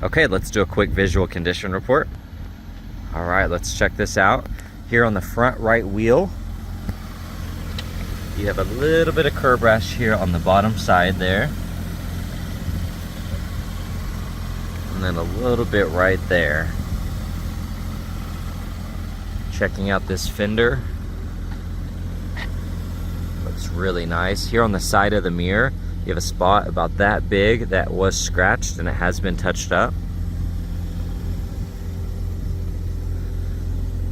Okay, let's do a quick visual condition report. All right, let's check this out. Here on the front right wheel, you have a little bit of curb rash here on the bottom side there. And then a little bit right there. Checking out this fender. Looks really nice. Here on the side of the mirror, you have a spot about that big that was scratched and it has been touched up.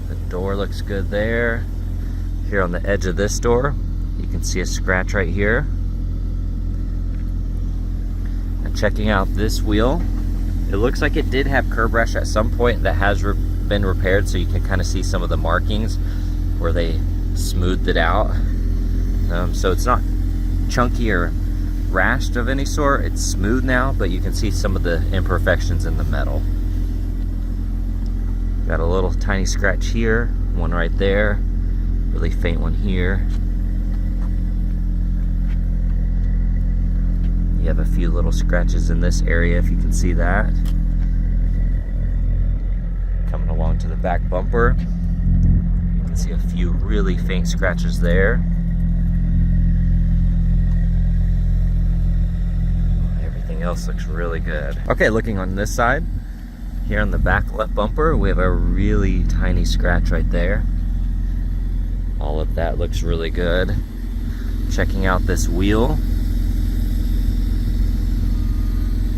The door looks good there. Here on the edge of this door, you can see a scratch right here. And checking out this wheel, it looks like it did have curb rash at some point that has been repaired, so you can kind of see some of the markings where they smoothed it out. So it's not chunky or rashed of any sort. It's smooth now, but you can see some of the imperfections in the metal. Got a little tiny scratch here, one right there, really faint one here. You have a few little scratches in this area, if you can see that. Coming along to the back bumper, you can see a few really faint scratches there. Everything else looks really good. Okay, looking on this side, here on the back left bumper, we have a really tiny scratch right there. All of that looks really good. Checking out this wheel,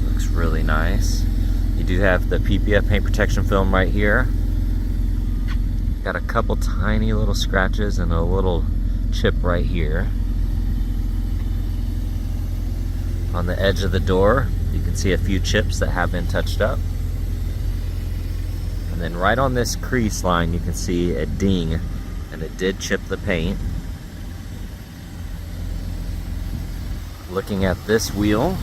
looks really nice. You do have the PPF paint protection film right here. Got a couple tiny little scratches and a little chip right here. On the edge of the door, you can see a few chips that have been touched up. And then right on this crease line, you can see a ding, and it did chip the paint. Looking at this wheel,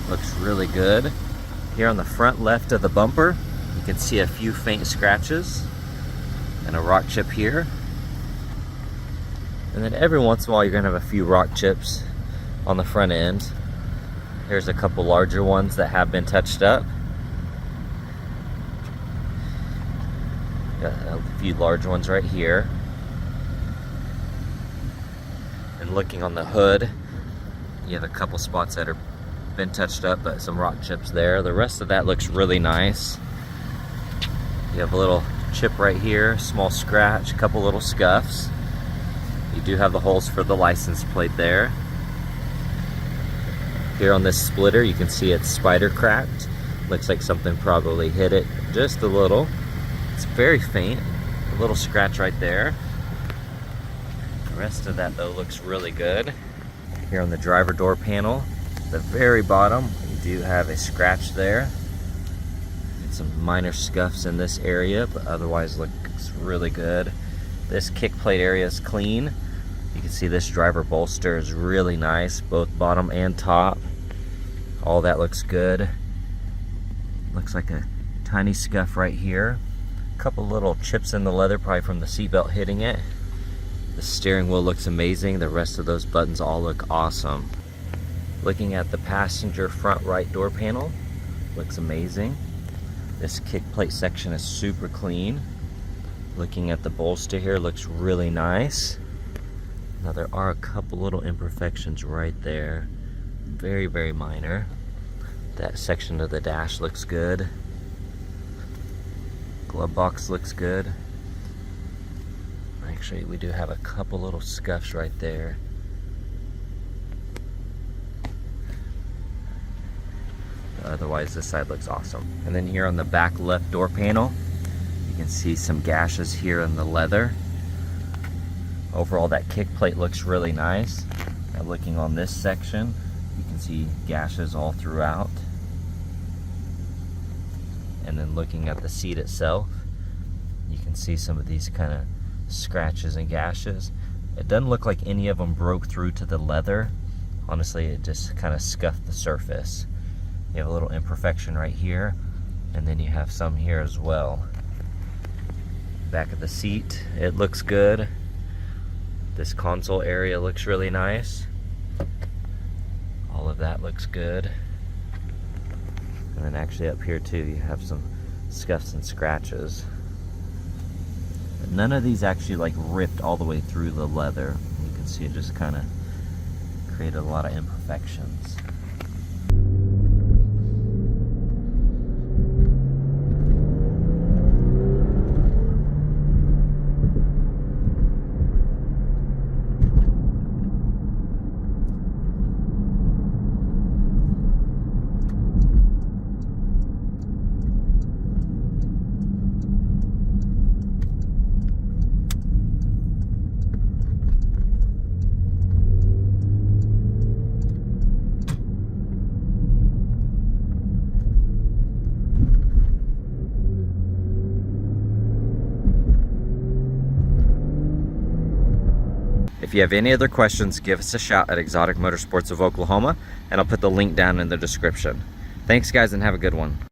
looks really good. Here on the front left of the bumper, you can see a few faint scratches and a rock chip here. And then every once in a while you're gonna have a few rock chips on the front end. Here's a couple larger ones that have been touched up. Got a few large ones right here. And looking on the hood, you have a couple spots that are been touched up, but some rock chips there. The rest of that looks really nice. You have a little chip right here, small scratch, a couple little scuffs. You do have the holes for the license plate there. Here on this splitter, you can see it's spider cracked. Looks like something probably hit it just a little. It's very faint, a little scratch right there. The rest of that though looks really good. Here on the driver door panel, the very bottom, you do have a scratch there. And some minor scuffs in this area, but otherwise looks really good. This kick plate area is clean. You can see this driver bolster is really nice, both bottom and top. All that looks good. Looks like a tiny scuff right here. A couple little chips in the leather, probably from the seatbelt hitting it. The steering wheel looks amazing. The rest of those buttons all look awesome. Looking at the passenger front right door panel, looks amazing. This kick plate section is super clean. Looking at the bolster here, looks really nice. Now there are a couple little imperfections right there. Very, very minor. That section of the dash looks good. Glove box looks good. Actually, we do have a couple little scuffs right there. Otherwise, this side looks awesome. And then here on the back left door panel, you can see some gashes here in the leather. Overall, that kick plate looks really nice. Now looking on this section, you can see gashes all throughout. And then looking at the seat itself, you can see some of these kind of scratches and gashes. It doesn't look like any of them broke through to the leather. Honestly, it just kind of scuffed the surface. You have a little imperfection right here, and then you have some here as well. Back of the seat, it looks good. This console area looks really nice. All All of that looks good. And then actually up here too, you have some scuffs and scratches. But none of these actually like ripped all the way through the leather. You can see it just kind of created a lot of imperfections. If you have any other questions, give us a shout at Exotic Motorsports of Oklahoma, and I'll put the link down in the description. Thanks guys, and have a good one.